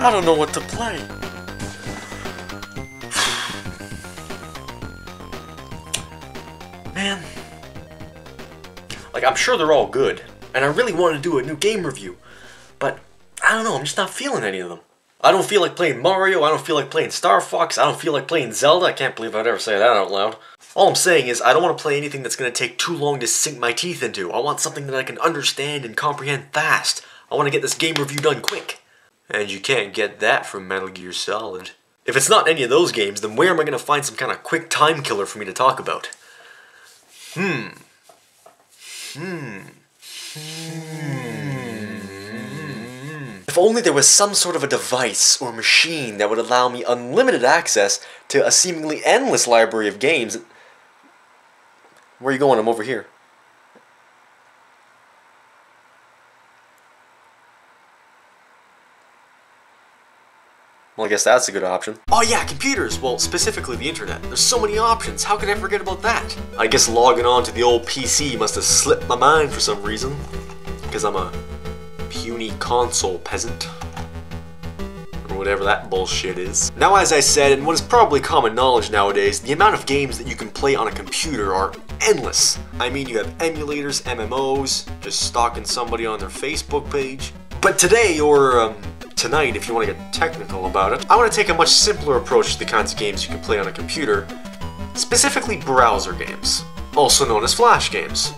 I don't know what to play. Man. Like, I'm sure they're all good, and I really want to do a new game review, but I don't know, I'm just not feeling any of them. I don't feel like playing Mario, I don't feel like playing Star Fox, I don't feel like playing Zelda. I can't believe I'd ever say that out loud. All I'm saying is I don't want to play anything that's going to take too long to sink my teeth into. I want something that I can understand and comprehend fast. I want to get this game review done quick. And you can't get that from Metal Gear Solid. If it's not any of those games, then where am I going to find some kind of quick time killer for me to talk about? If only there was some sort of a device or machine that would allow me unlimited access to a seemingly endless library of games. Where are you going? I'm over here. Well, I guess that's a good option. Oh yeah, computers! Well, specifically the internet. There's so many options, how could I forget about that? I guess logging on to the old PC must have slipped my mind for some reason. Because I'm a puny console peasant. Or whatever that bullshit is. Now, as I said, and what is probably common knowledge nowadays, the amount of games that you can play on a computer are endless. I mean, you have emulators, MMOs, just stalking somebody on their Facebook page. But today, or tonight, if you want to get technical about it, I want to take a much simpler approach to the kinds of games you can play on a computer, specifically browser games, also known as flash games.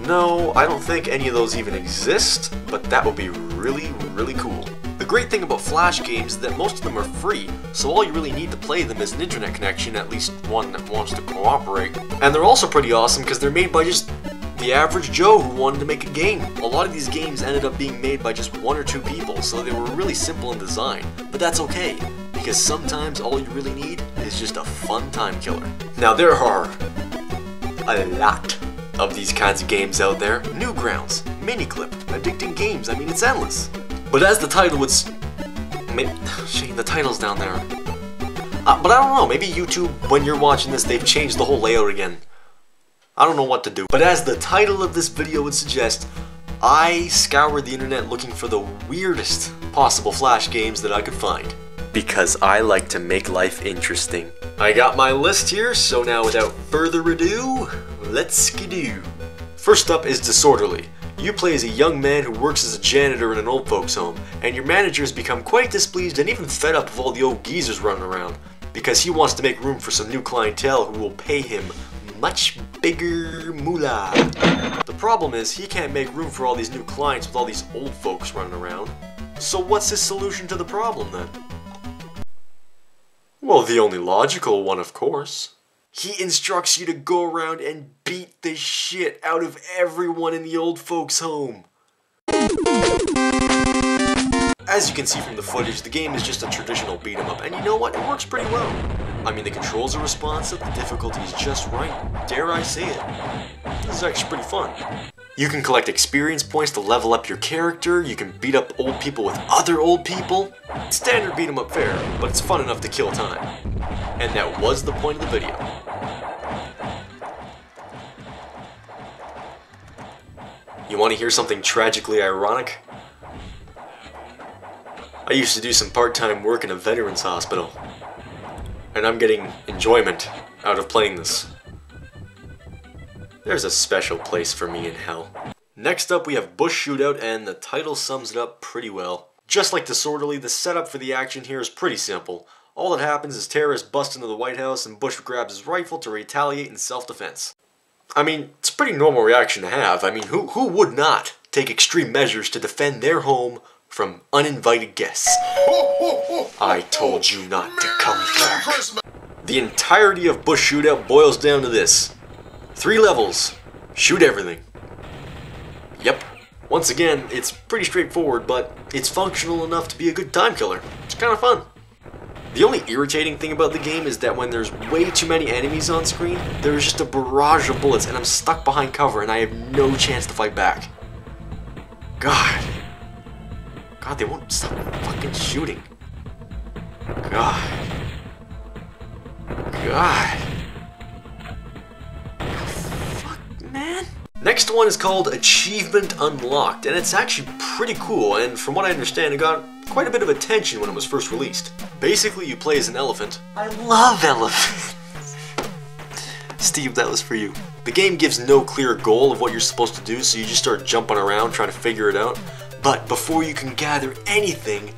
No, I don't think any of those even exist, but that would be really, really cool. The great thing about flash games is that most of them are free, so all you really need to play them is an internet connection, at least one that wants to cooperate. And they're also pretty awesome because they're made by just the average Joe who wanted to make a game. A lot of these games ended up being made by just one or two people, so they were really simple in design. But that's okay, because sometimes all you really need is just a fun time killer. Now there are a lot of these kinds of games out there. Newgrounds, Miniclip, Addicting Games, I mean it's endless. But as the title would Shane, the title's down there. But I don't know, maybe YouTube, when you're watching this, they've changed the whole layout again. I don't know what to do. But as the title of this video would suggest, I scoured the internet looking for the weirdest possible flash games that I could find. Because I like to make life interesting. I got my list here, so now without further ado, let's skidoo. First up is Disorderly. You play as a young man who works as a janitor in an old folks home, and your manager has become quite displeased and even fed up of all the old geezers running around, because he wants to make room for some new clientele who will pay him much bigger moolah. The problem is, he can't make room for all these new clients with all these old folks running around. So what's his solution to the problem then? Well, the only logical one, of course. He instructs you to go around and beat the shit out of everyone in the old folks' home. As you can see from the footage, the game is just a traditional beat 'em up, and you know what? It works pretty well. I mean, the controls are responsive, the difficulty is just right, dare I say it. This is actually pretty fun. You can collect experience points to level up your character, you can beat up old people with other old people. Standard beat 'em up fare, but it's fun enough to kill time. And that was the point of the video. You want to hear something tragically ironic? I used to do some part-time work in a veterans hospital, and I'm getting enjoyment out of playing this. There's a special place for me in hell. Next up we have Bush Shootout, and the title sums it up pretty well. Just like Disorderly, the setup for the action here is pretty simple. All that happens is terrorists bust into the White House and Bush grabs his rifle to retaliate in self-defense. I mean, it's a pretty normal reaction to have. I mean, who would not take extreme measures to defend their home from uninvited guests? I told you not to come back. The entirety of Bush Shootout boils down to this. 3 levels. Shoot everything. Yep. Once again, it's pretty straightforward, but it's functional enough to be a good time killer. It's kind of fun. The only irritating thing about the game is that when there's way too many enemies on screen, there's just a barrage of bullets and I'm stuck behind cover and I have no chance to fight back. God, they won't stop fucking shooting. God. Fuck, man. Next one is called Achievement Unlocked, and it's actually pretty cool, and from what I understand, it got quite a bit of attention when it was first released. Basically, you play as an elephant. I love elephants! Steve, that was for you. The game gives no clear goal of what you're supposed to do, so you just start jumping around trying to figure it out. But before you can gather anything,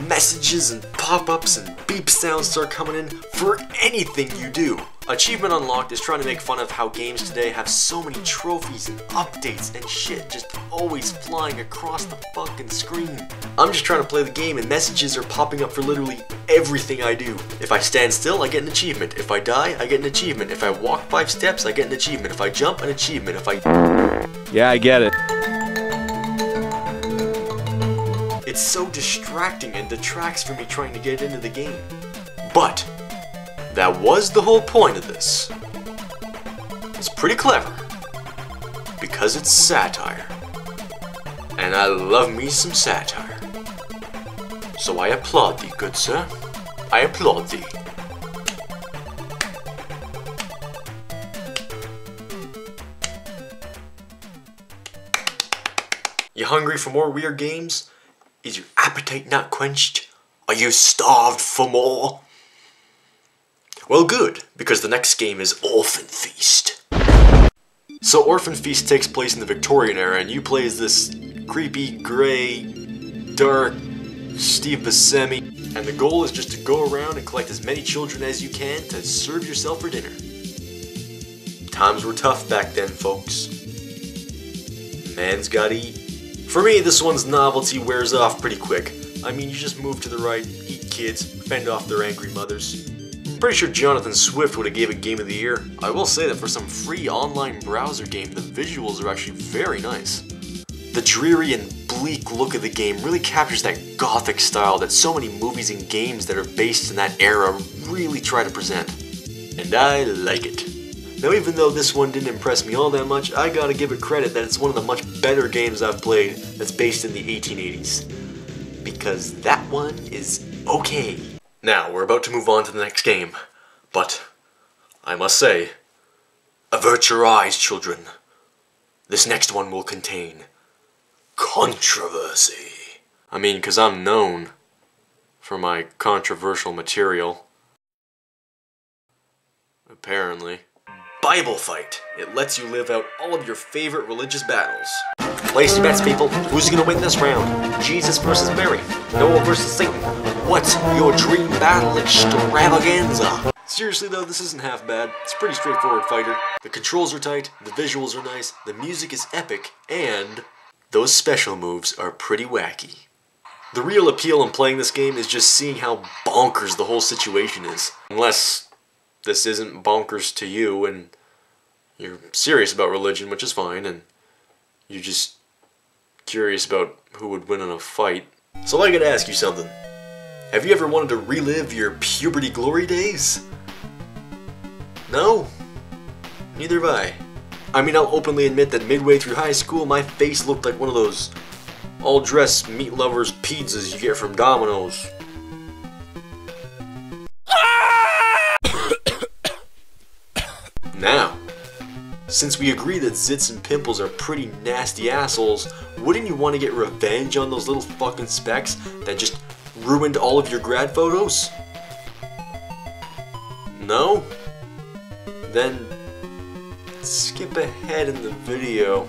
messages and pop-ups and beep sounds start coming in for anything you do. Achievement Unlocked is trying to make fun of how games today have so many trophies and updates and shit just always flying across the fucking screen. I'm just trying to play the game and messages are popping up for literally everything I do. If I stand still, I get an achievement. If I die, I get an achievement. If I walk 5 steps, I get an achievement. If I jump, an achievement. If I... Yeah, I get it. It's so distracting and detracts from me trying to get into the game. But that was the whole point of this. It's pretty clever, because it's satire. And I love me some satire. So I applaud thee, good sir. I applaud thee. You hungry for more weird games? Is your appetite not quenched? Are you starved for more? Well, good, because the next game is Orphan Feast. So Orphan Feast takes place in the Victorian era, and you play as this creepy, grey, dark Steve Buscemi, and the goal is just to go around and collect as many children as you can to serve yourself for dinner. Times were tough back then, folks. Man's gotta eat. For me, this one's novelty wears off pretty quick. I mean, you just move to the right, eat kids, fend off their angry mothers. I'm pretty sure Jonathan Swift would have gave it Game of the Year. I will say that for some free online browser game, the visuals are actually very nice. The dreary and bleak look of the game really captures that gothic style that so many movies and games that are based in that era really try to present. And I like it. Now, even though this one didn't impress me all that much, I gotta give it credit that it's one of the much better games I've played that's based in the 1880s. Because that one is okay. Now, we're about to move on to the next game, but I must say, avert your eyes, children. This next one will contain controversy. I mean, 'cause I'm known for my controversial material. Apparently. Bible Fight. It lets you live out all of your favorite religious battles. Place your bets, people. Who's gonna win this round? Jesus versus Mary? Noah versus Satan? What's your dream battle extravaganza? Seriously though, this isn't half bad. It's a pretty straightforward fighter. The controls are tight, the visuals are nice, the music is epic, and those special moves are pretty wacky. The real appeal in playing this game is just seeing how bonkers the whole situation is. Unless this isn't bonkers to you and you're serious about religion, which is fine, and you're just curious about who would win in a fight. So I gotta ask you something. Have you ever wanted to relive your puberty glory days? No? Neither have I. I mean, I'll openly admit that midway through high school, my face looked like one of those all-dressed meat lovers pizzas you get from Domino's. Now, since we agree that zits and pimples are pretty nasty assholes, wouldn't you want to get revenge on those little fucking specks that just ruined all of your grad photos? No? Then skip ahead in the video.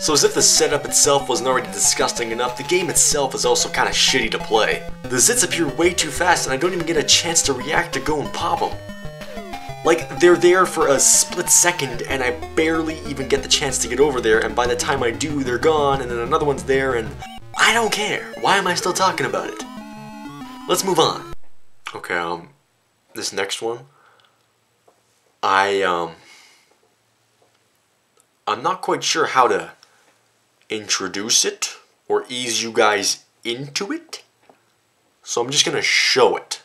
So as if the setup itself wasn't already disgusting enough, the game itself is also kinda shitty to play. The zits appear way too fast and I don't even get a chance to react to go and pop them. Like, they're there for a split second and I barely even get the chance to get over there, and by the time I do, they're gone and then another one's there and I don't care. Why am I still talking about it? Let's move on. Okay, this next one, I'm not quite sure how to introduce it or ease you guys into it, so I'm just gonna show it.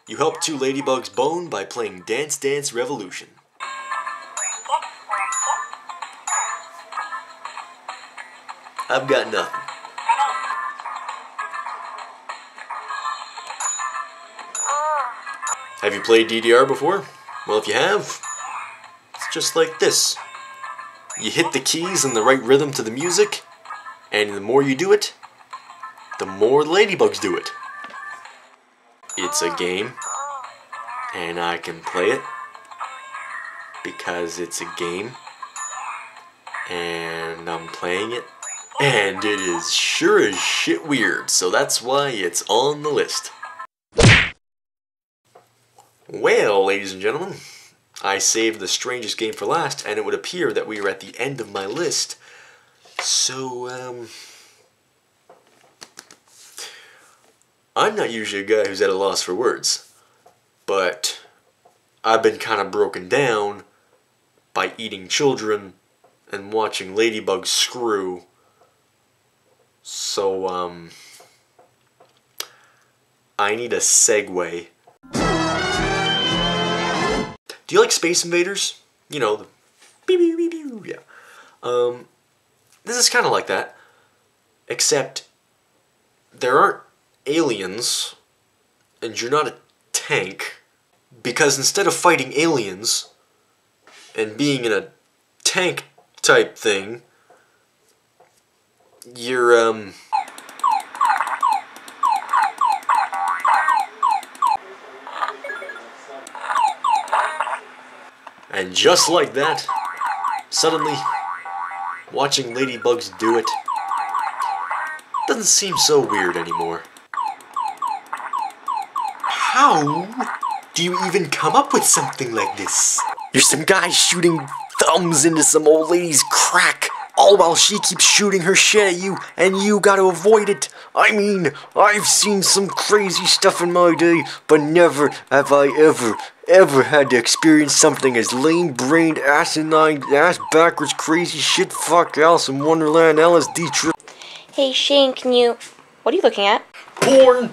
You help two ladybugs bone by playing Dance Dance Revolution. I've got nothing. Have you played DDR before? Well, if you have, it's just like this. You hit the keys in the right rhythm to the music, and the more you do it, the more ladybugs do it. It's a game, and I can play it because it's a game, and I'm playing it, and it is sure as shit weird, so that's why it's on the list. Well, ladies and gentlemen, I saved the strangest game for last, and it would appear that we are at the end of my list. So, I'm not usually a guy who's at a loss for words, but I've been kind of broken down by eating children and watching ladybugs screw. So, I need a segue. Do you like Space Invaders? You know, the beep, beep, beep, beep, yeah. This is kind of like that, except there aren't aliens, and you're not a tank, because instead of fighting aliens and being in a tank type thing, you're, and just like that, suddenly, watching ladybugs do it doesn't seem so weird anymore. How do you even come up with something like this? You're some guy shooting thumbs into some old lady's crack, all while she keeps shooting her shit at you, and you gotta avoid it. I mean, I've seen some crazy stuff in my day, but never have I ever had to experience something as lame-brained, asinine, ass-backwards, crazy shit, fuck Alice in Wonderland, LSD trip. Hey Shane, what are you looking at? Porn!